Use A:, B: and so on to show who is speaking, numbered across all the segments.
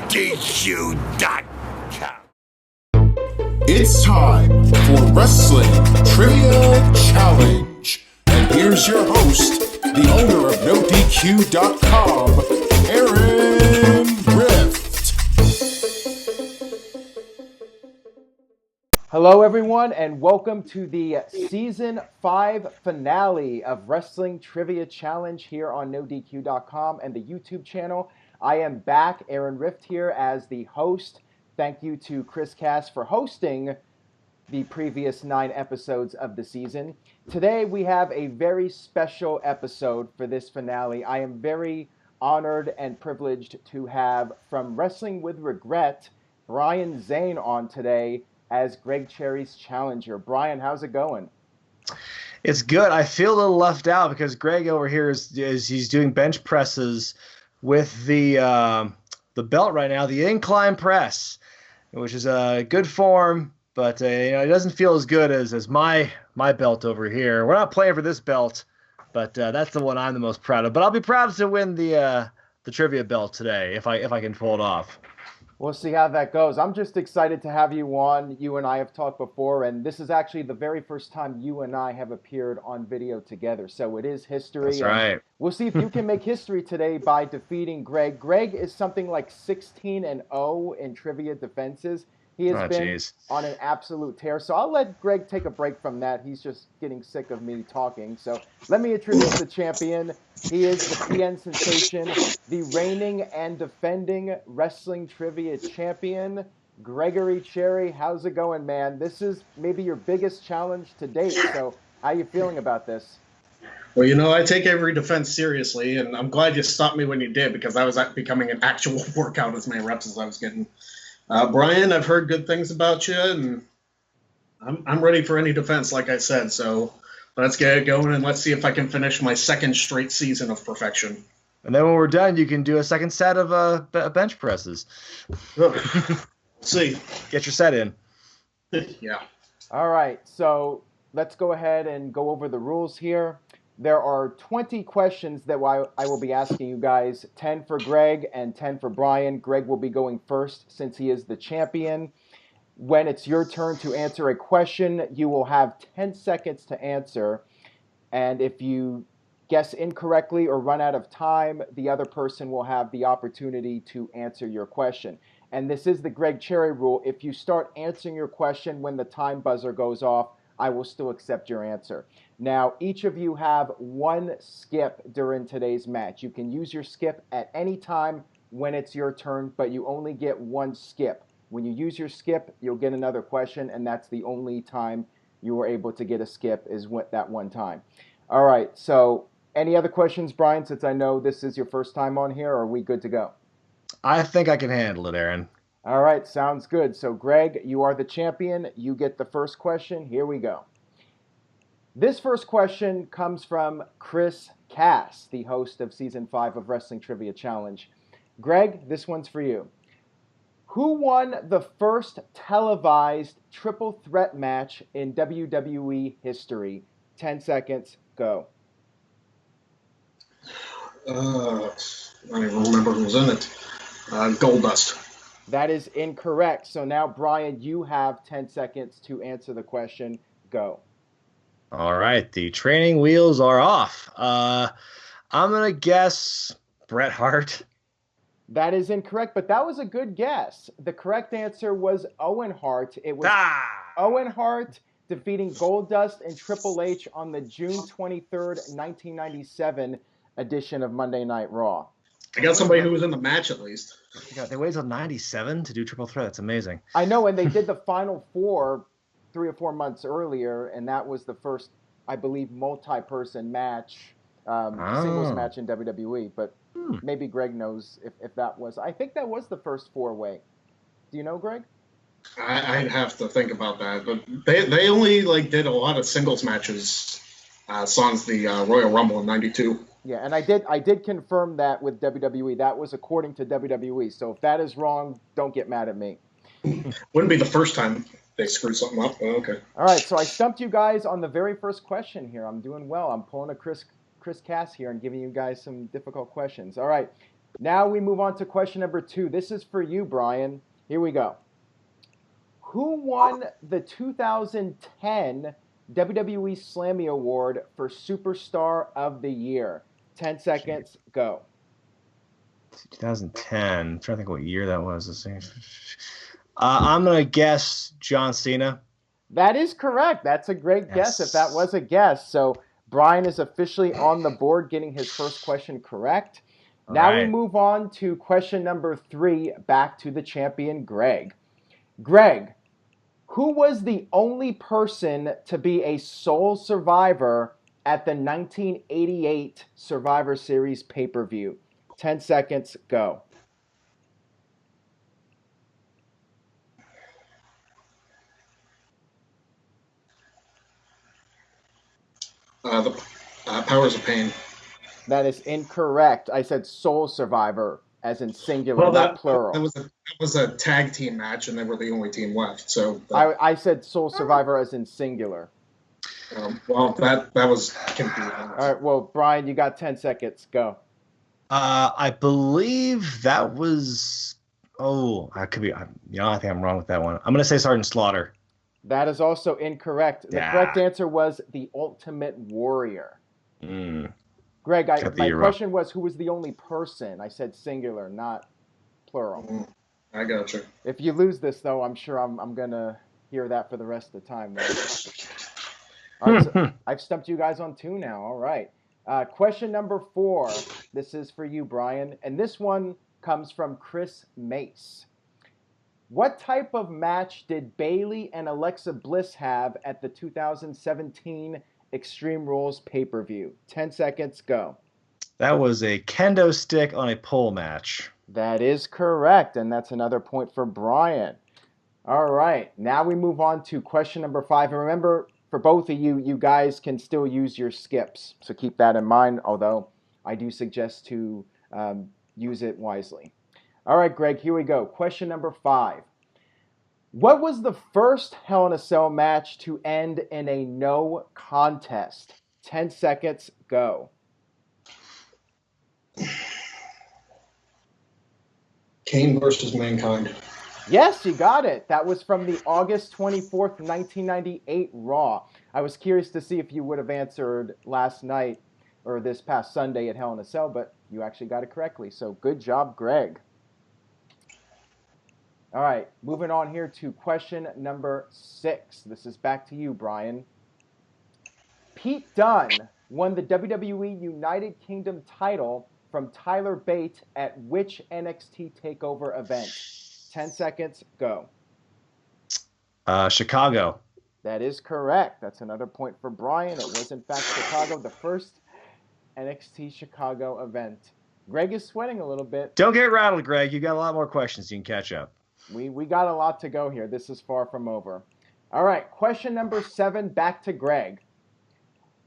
A: NoDQ.com.
B: It's time for Wrestling Trivia Challenge. And here's your host, the owner of NoDQ.com, Aaron Rift.
C: Hello, everyone, and welcome to the Season 5 finale of Wrestling Trivia Challenge here on NoDQ.com and the YouTube channel. I am back, Aaron Rift here as the host. Thank you to Chris Cass for hosting the previous 9 episodes of the season. Today we have a very special episode for this finale. I am very honored and privileged to have from Wrestling with Wregret, Brian Zane on today as Greg Cherry's challenger. Brian, how's it going?
D: It's good. I feel a little left out because Greg over here is he's doing bench presses with the belt right now, the incline press, which is a good form, but it doesn't feel as good as my belt over here. We're not playing for this belt, but that's the one I'm the most proud of. But I'll be proud to win the trivia belt today if I can pull it off.
C: We'll see how that goes. I'm just excited to have you on. You and I have talked before, and this is actually the very first time you and I have appeared on video together. So it is history.
D: That's right.
C: We'll see if you can make history today by defeating Greg. Greg is something like 16-0 in trivia defenses. He has been on an absolute tear. So I'll let Greg take a break from that. He's just getting sick of me talking. So let me introduce the champion. He is the PN sensation, the reigning and defending wrestling trivia champion, Gregory Cherry. How's it going, man? This is maybe your biggest challenge to date. So how are you feeling about this?
E: Well, I take every defense seriously, and I'm glad you stopped me when you did, because I was becoming an actual workout as many reps as I was getting. Brian, I've heard good things about you, and I'm ready for any defense, like I said. So let's get it going, and let's see if I can finish my second straight season of perfection.
D: And then when we're done, you can do a second set of bench presses.
E: See.
D: Get your set in.
E: Yeah.
C: All right, so let's go ahead and go over the rules here. There are 20 questions that I will be asking you guys, 10 for Greg and 10 for Brian. Greg will be going first since he is the champion. When it's your turn to answer a question, you will have 10 seconds to answer. And if you guess incorrectly or run out of time, the other person will have the opportunity to answer your question. And this is the Greg Cherry rule. If you start answering your question when the time buzzer goes off, I will still accept your answer. Now, each of you have one skip during today's match. You can use your skip at any time when it's your turn, but you only get one skip. When you use your skip, you'll get another question, and that's the only time you were able to get a skip is that one time. All right, so any other questions, Brian, since I know this is your first time on here, or are we good to go?
D: I think I can handle it, Aaron.
C: All right, sounds good. So, Greg, you are the champion. You get the first question. Here we go. This first question comes from Chris Cass, the host of Season 5 of Wrestling Trivia Challenge. Greg, this one's for you. Who won the first televised triple threat match in WWE history? 10 seconds, go.
E: I don't even remember who was in it. Goldust.
C: That is incorrect. So now, Brian, you have 10 seconds to answer the question. Go.
D: All right, the training wheels are off. I'm going to guess Bret Hart.
C: That is incorrect, but that was a good guess. The correct answer was Owen Hart. It was Owen Hart defeating Goldust and Triple H on the June 23rd, 1997 edition of Monday Night Raw.
E: I got somebody who was in the match at least.
D: God, they waited till 97 to do triple threat. That's amazing.
C: I know, and they did the Final Four 3 or 4 months earlier, and that was the first, I believe, multi-person match, singles match in WWE. But maybe Greg knows if that was. I think that was the first 4-way. Do you know, Greg?
E: I'd have to think about that. But they only did a lot of singles matches sans the Royal Rumble in '92.
C: Yeah, and I did confirm that with WWE. That was according to WWE. So if that is wrong, don't get mad at me.
E: Wouldn't be the first time they screwed something up. Oh, okay.
C: All right, so I stumped you guys on the very first question here. I'm doing well. I'm pulling a Chris Cass here and giving you guys some difficult questions. All right, Now we move on to question number 2. This is for you, Brian. Here we go. Who won the 2010 WWE Slammy Award for Superstar of the Year? 10 seconds, go.
D: 2010. I'm trying to think what year that was. I'm going to guess John Cena.
C: That is correct. That's a great guess if that was a guess. So Brian is officially on the board getting his first question correct. Now we move on to question number 3, back to the champion, Greg. Greg, who was the only person to be a sole survivor at the 1988 Survivor Series pay-per-view? 10 seconds, go.
E: The Powers of Pain.
C: That is incorrect. I said sole survivor, as in singular, not plural.
E: That was a tag team match, and they were the only team left. So
C: I said sole survivor as in singular.
E: Well, that was confusing.
C: All right. Well, Brian, you got 10 seconds. Go.
D: I believe that was. Oh, I could be. I think I'm wrong with that one. I'm going to say Sergeant Slaughter.
C: That is also incorrect. The correct answer was the Ultimate Warrior. Greg, my question was, who was the only person? I said singular, not plural.
E: I got you.
C: If you lose this, though, I'm sure I'm going to hear that for the rest of the time. All right, so I've stumped you guys on 2 now. All right. Question number 4. This is for you, Brian. And this one comes from Chris Mace. What type of match did Bayley and Alexa Bliss have at the 2017 Extreme Rules pay-per-view? 10 seconds, go.
D: That was a kendo stick on a pole match.
C: That is correct, and that's another point for Brian. All right, now we move on to question number 5. And remember, for both of you, you guys can still use your skips, so keep that in mind, although I do suggest to use it wisely. All right, Greg, here we go. Question number 5. What was the first Hell in a Cell match to end in a no contest? 10 seconds, go.
E: Kane versus Mankind.
C: Yes, you got it. That was from the August 24th, 1998 Raw. I was curious to see if you would have answered last night or this past Sunday at Hell in a Cell, but you actually got it correctly. So good job, Greg. All right, moving on here to question number 6. This is back to you, Brian. Pete Dunne won the WWE United Kingdom title from Tyler Bate at which NXT TakeOver event? 10 seconds, go.
D: Chicago.
C: That is correct. That's another point for Brian. It was, in fact, Chicago, the first NXT Chicago event. Greg is sweating a little bit.
D: Don't get rattled, Greg. You got a lot more questions. You can catch up.
C: We got a lot to go here. This is far from over. All right, question number 7, back to Greg.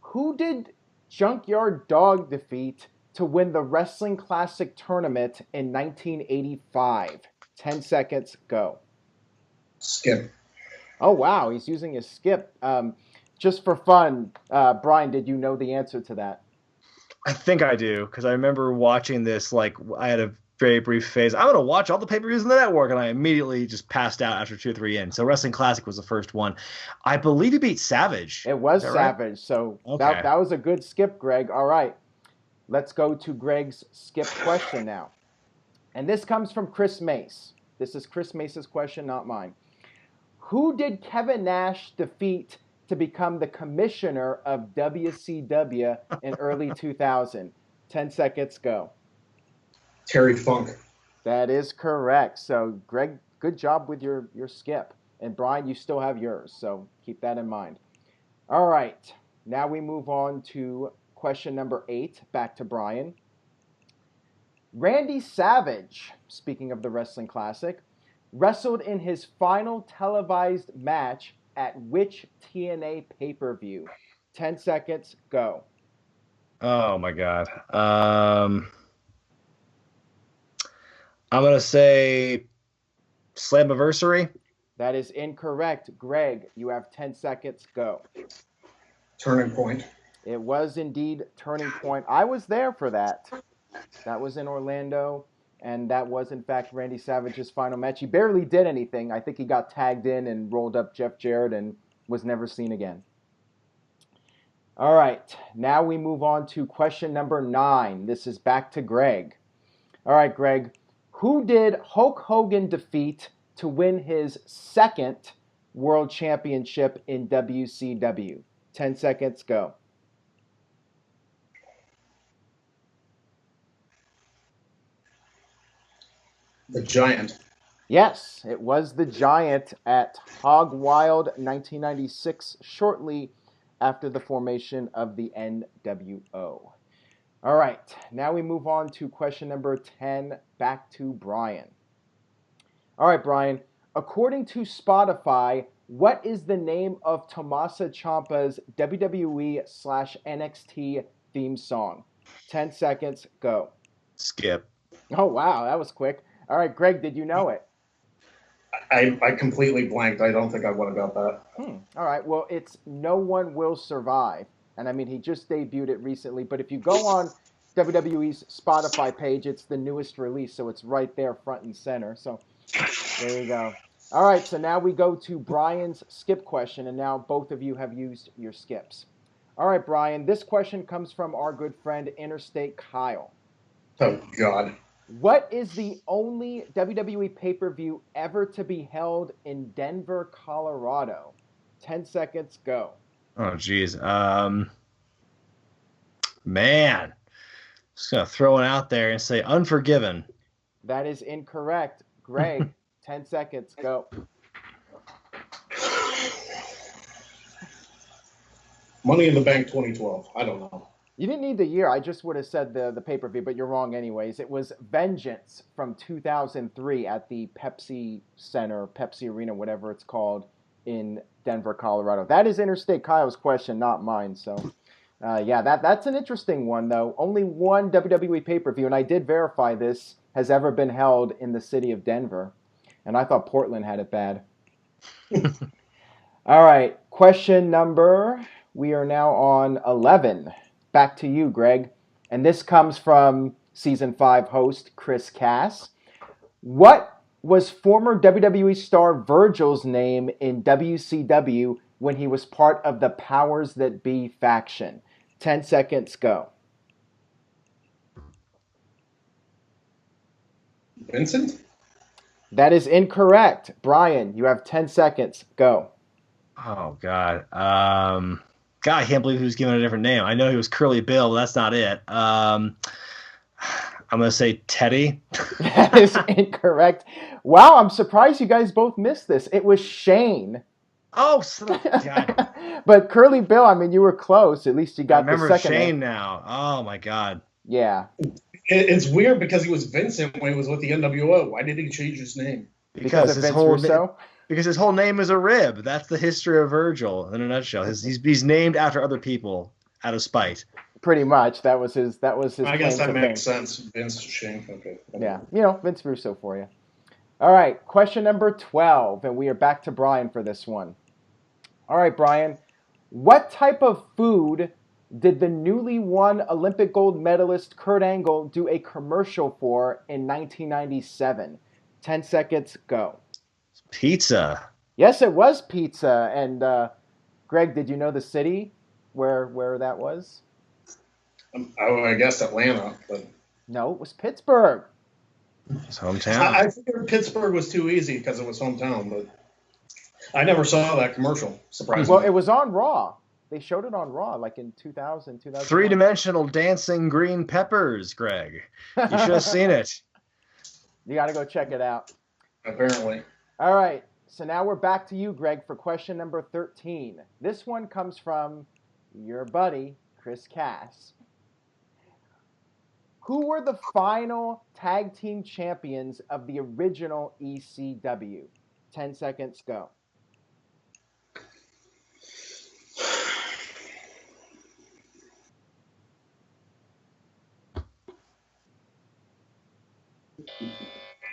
C: Who did Junkyard Dog defeat to win the Wrestling Classic Tournament in 1985? 10 seconds, go.
E: Skip.
C: Oh, wow, he's using his skip. Just for fun, Brian, did you know the answer to that?
D: I think I do, because I remember watching this, like, I had a very brief phase. I'm going to watch all the pay-per-views on the network, and I immediately just passed out after 2 or 3 in. So Wrestling Classic was the first one. I believe he beat Savage.
C: It was Savage,
D: right?
C: So
D: okay.
C: that was a good skip, Greg. All right, let's go to Greg's skip question now. And this comes from Chris Mace. This is Chris Mace's question, not mine. Who did Kevin Nash defeat to become the commissioner of WCW in early 2000? 10 seconds, go.
E: Terry Funk.
C: That is correct. So, Greg, good job with your skip. And, Brian, you still have yours, so keep that in mind. All right, now we move on to question number 8, back to Brian. Randy Savage, speaking of the Wrestling Classic, wrestled in his final televised match at which TNA pay-per-view? 10 seconds, go.
D: Oh, my God. I'm going to say Slammiversary.
C: That is incorrect. Greg, you have 10 seconds, go.
E: Turning Point.
C: It was indeed Turning Point. I was there for that. That was in Orlando, and that was, in fact, Randy Savage's final match. He barely did anything. I think he got tagged in and rolled up Jeff Jarrett and was never seen again. All right, now we move on to question number 9. This is back to Greg. All right, Greg, who did Hulk Hogan defeat to win his second world championship in WCW? 10 seconds, go.
E: The Giant.
C: Yes, it was the Giant at Hog Wild 1996, shortly after the formation of the NWO. All right, now we move on to question number 10, back to Brian. All right, Brian, according to Spotify, what is the name of Tommaso Ciampa's WWE/NXT theme song? 10 seconds, go.
D: Skip.
C: Oh, wow, that was quick. All right, Greg, did you know it?
E: I completely blanked. I don't think I would have got that.
C: All right, well, it's No One Will Survive. And I mean, he just debuted it recently, but if you go on WWE's Spotify page, it's the newest release, so it's right there front and center. So there you go. All right, so now we go to Brian's skip question, and now both of you have used your skips. All right, Brian, this question comes from our good friend Interstate Kyle.
E: Oh, God.
C: What is the only WWE pay-per-view ever to be held in Denver, Colorado? 10 seconds, go.
D: Oh, geez. Man. Just going to throw it out there and say Unforgiven.
C: That is incorrect. Greg, 10 seconds, go.
E: Money in the Bank 2012. I don't know.
C: You didn't need the year. I just would have said the pay-per-view, but you're wrong anyways. It was Vengeance from 2003 at the Pepsi Center, Pepsi Arena, whatever it's called, in Denver, Colorado. That is Interstate Kyle's question, not mine. So, yeah, that's an interesting one, though. Only one WWE pay-per-view, and I did verify this, has ever been held in the city of Denver. And I thought Portland had it bad. All right, question number, we are now on 11. Back to you, Greg. And this comes from Season 5 host Chris Cass. What was former WWE star Virgil's name in WCW when he was part of the Powers That Be faction? 10 seconds, go.
E: Vincent?
C: That is incorrect. Brian, you have 10 seconds, go.
D: Oh, God. God, I can't believe he was given a different name. I know he was Curly Bill, but that's not it. I'm going to say Teddy.
C: That is incorrect. Wow, I'm surprised you guys both missed this. It was Shane.
D: Oh, God.
C: But Curly Bill, I mean, you were close. At least you got the
D: remember
C: second
D: Shane
C: name.
D: now. Oh, my God.
C: Yeah.
E: It's weird because he was Vincent when he was with the NWO. Why did he change his name?
C: Because of Vince Russo?
D: Because his whole name is a rib. That's the history of Virgil in a nutshell. He's named after other people out of spite.
C: Pretty much. That was his
E: I guess that
C: claim to
E: makes
C: fame.
E: sense. Vince Shane. Okay.
C: Yeah. Vince Russo for you. All right. Question number 12. And we are back to Brian for this one. All right, Brian. What type of food did the newly won Olympic gold medalist Kurt Angle do a commercial for in 1997? 10 seconds, go.
D: Pizza.
C: Yes, it was pizza. And Greg, did you know the city where that was?
E: I guess Atlanta, but
C: No, it was Pittsburgh.
D: His hometown.
E: I figured Pittsburgh was too easy because it was hometown, but I never saw that commercial. Surprisingly.
C: Well, it was on Raw. They showed it on Raw, like in 2000, 2001.
D: Three-dimensional dancing green peppers, Greg. You should have seen it.
C: You got to go check it out.
E: Apparently.
C: All right, so now we're back to you, Greg, for question number 13. This one comes from your buddy, Chris Cass. Who were the final tag team champions of the original ECW? 10 seconds, go.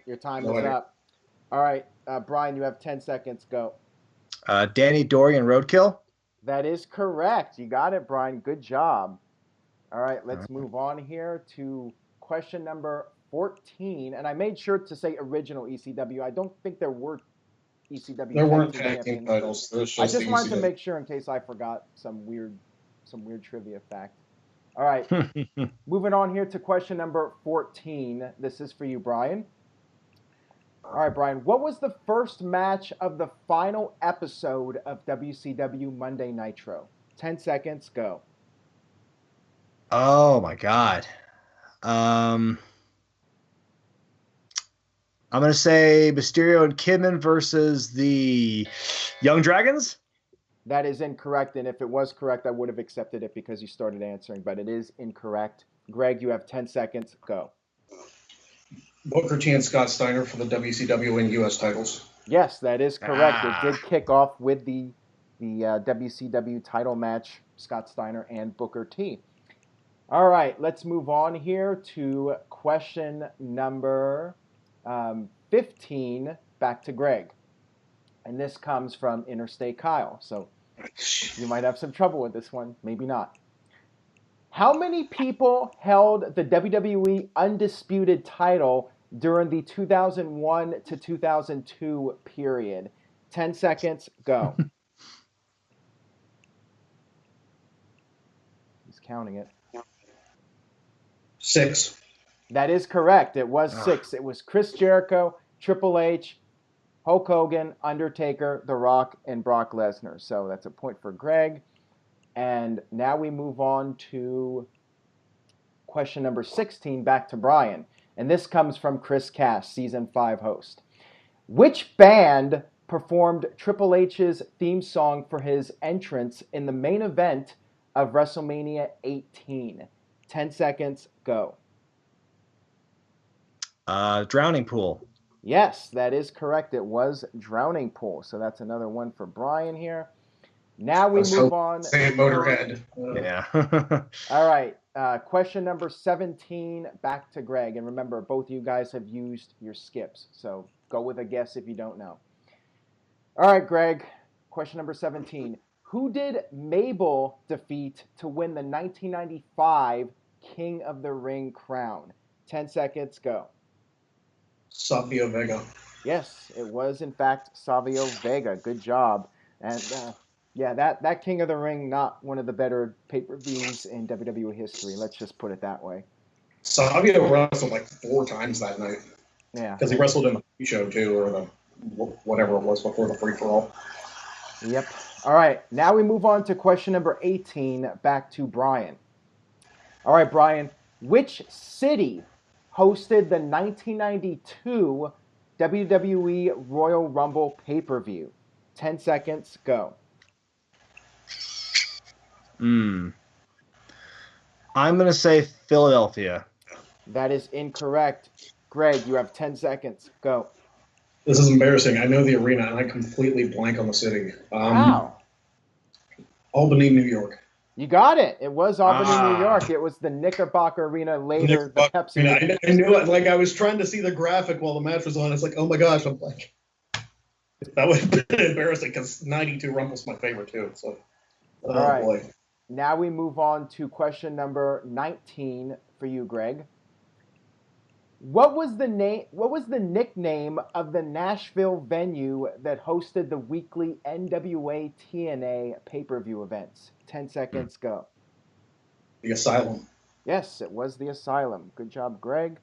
C: Your time is up. All right, Brian, you have 10 seconds. Go.
D: Danny Dory and Roadkill?
C: That is correct. You got it, Brian. Good job. All right, let's move on here to question number 14. And I made sure to say original ECW. I don't think there were ECW
E: There weren't
C: tag team
E: tag team
C: champions.
E: titles. There was
C: I
E: just
C: just
E: the
C: wanted to
E: ECW.
C: make sure in case I forgot some weird trivia fact. All right, moving on here to question number 14. This is for you, Brian. All right, Brian. What was the first match of the final episode of WCW Monday Nitro? 10 seconds, go.
D: Oh my God. I'm gonna say Mysterio and Kidman versus the Young Dragons.
C: That is incorrect, and if it was correct, I would have accepted it because you started answering, but it is incorrect. Greg, you have 10 seconds, go.
E: Booker T and Scott Steiner for the WCW and US titles.
C: Yes, that is correct. It did kick off with the WCW title match, Scott Steiner and Booker T. All right, let's move on here to question number 15, back to Greg. And this comes from Interstate Kyle, so you might have some trouble with this one, maybe not. How many people held the WWE Undisputed title during the 2001 to 2002 period? 10 seconds, go. He's counting it.
E: 6.
C: That is correct. It was 6. It was Chris Jericho, Triple H, Hulk Hogan, Undertaker, The Rock, and Brock Lesnar. So that's a point for Greg. And now we move on to question number 16, back to Brian. And this comes from Chris Cass, Season 5 host. Which band performed Triple H's theme song for his entrance in the main event of WrestleMania 18? 10 seconds, go.
D: Drowning Pool.
C: Yes, that is correct. It was Drowning Pool. So that's another one for Brian here. Now we move on.
E: Say Motorhead.
D: Yeah.
C: All right. Question number 17, back to Greg. And remember, both of you guys have used your skips. So go with a guess if you don't know. All right, Greg. Question number 17. Who did Mabel defeat to win the 1995 King of the Ring crown? 10 seconds, go.
E: Savio Vega.
C: Yes, it was, in fact, Savio Vega. Good job. And yeah, that King of the Ring, not one of the better pay-per-views in WWE history. Let's just put it that way.
E: Savio wrestled like 4 times that night.
C: Yeah.
E: Because he wrestled in the show too, or the whatever it was before the free-for-all.
C: Yep. All right. Now we move on to question number 18, back to Brian. All right, Brian. Which city hosted the 1992 WWE Royal Rumble pay-per-view? 10 seconds, go.
D: I'm going to say Philadelphia.
C: That is incorrect. Greg, you have 10 seconds, go.
E: This is embarrassing. I know the arena, and I completely blank on the city.
C: Wow.
E: Albany, New York.
C: You got it. It was Albany, New York. It was the Knickerbocker Arena, later the Pepsi.
E: I knew it. Like, I was trying to see the graphic while the match was on. It's like, oh my gosh, I'm like, that would have been embarrassing because 92 Rumble's my favorite too. So,
C: All right.
E: Boy.
C: Now we move on to question number 19 for you, Greg. What was the nickname of the Nashville venue that hosted the weekly NWA TNA pay-per-view events? 10 seconds, go.
E: The Asylum.
C: Yes, it was the Asylum. Good job, Greg.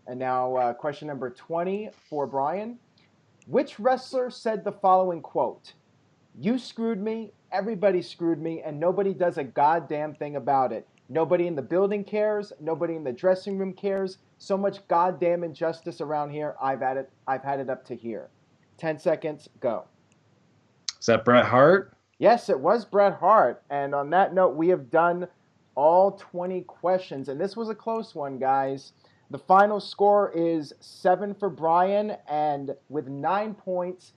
C: And now question number 20 for Brian. Which wrestler said the following quote? You screwed me, everybody screwed me, and nobody does a goddamn thing about it. Nobody in the building cares. Nobody in the dressing room cares. So much goddamn injustice around here. I've had it up to here. 10 seconds, go.
D: Is that Bret Hart?
C: Yes, it was Bret Hart. And on that note, we have done all 20 questions. And this was a close one, guys. The final score is 7 for Brian. And with 9 points,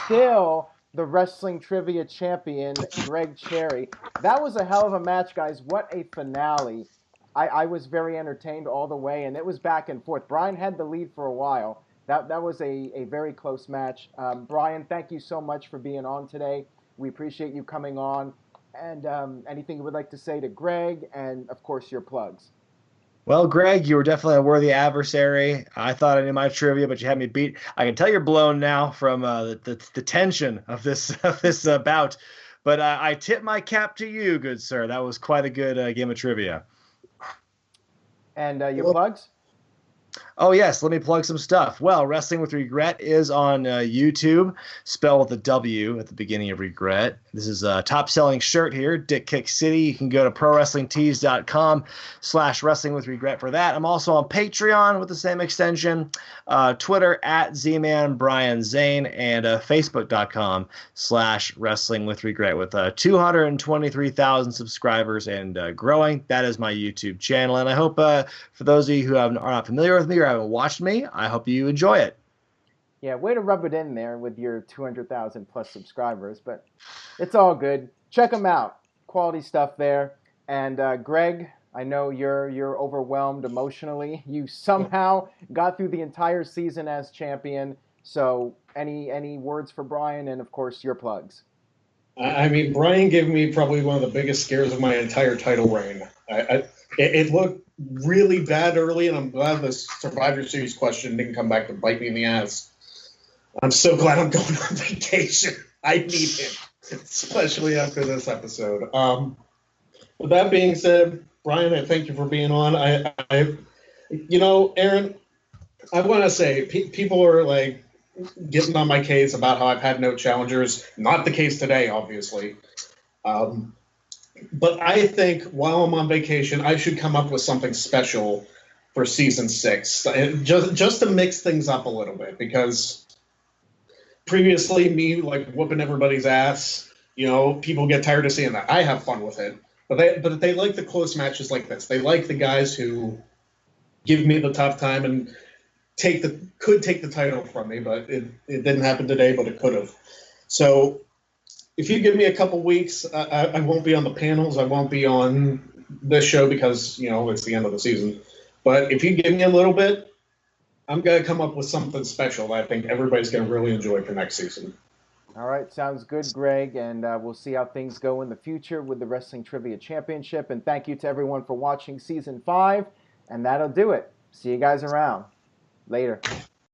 C: still the wrestling trivia champion, Greg Cherry. That was a hell of a match, guys. What a finale. I was very entertained all the way, and it was back and forth. Brian had the lead for a while. That was a very close match. Brian, thank you so much for being on today. We appreciate you coming on. And anything you would like to say to Greg, and, of course, your plugs.
D: Well, Greg, you were definitely a worthy adversary. I thought I knew my trivia, but you had me beat. I can tell you're blown now from the tension of this bout. But I tip my cap to you, good sir. That was quite a good game of trivia.
C: And your plugs?
D: Oh, yes, let me plug some stuff. Well, Wrestling with Regret is on YouTube, spelled with a W at the beginning of Regret. This is a top-selling shirt here, Dick Kick City. You can go to prowrestlingtees.com/wrestling with regret for that. I'm also on Patreon with the same extension, Twitter at Z-Man Brian Zane, and Facebook.com/wrestling with regret with 223,000 subscribers and growing. That is my YouTube channel, and I hope for those of you who are not familiar with me or haven't watched me, I hope you enjoy it.
C: Yeah, way to rub it in there with your 200,000 plus subscribers, but it's all good. Check them out. Quality stuff there. And Greg, I know you're overwhelmed emotionally. You somehow got through the entire season as champion. So any words for Brian, and of course your plugs?
E: I mean, Brian gave me probably one of the biggest scares of my entire title reign. It looked really bad early, and I'm glad the Survivor Series question didn't come back to bite me in the ass. I'm so glad I'm going on vacation. I need him, especially after this episode. With that being said, Brian, I thank you for being on. Aaron, I want to say people are like getting on my case about how I've had no challengers. Not the case today, obviously. But I think while I'm on vacation, I should come up with something special for season 6, just to mix things up a little bit, because previously me like whooping everybody's ass, people get tired of seeing that. I have fun with it, but they like the close matches like this. They like the guys who give me the tough time and could take the title from me, but it didn't happen today, but it could have. So if you give me a couple weeks, I won't be on the panels. I won't be on this show because, it's the end of the season. But if you give me a little bit, I'm going to come up with something special that I think everybody's going to really enjoy for next season.
C: All right, sounds good, Greg, and we'll see how things go in the future with the Wrestling Trivia Championship. And thank you to everyone for watching Season 5, and that'll do it. See you guys around. Later.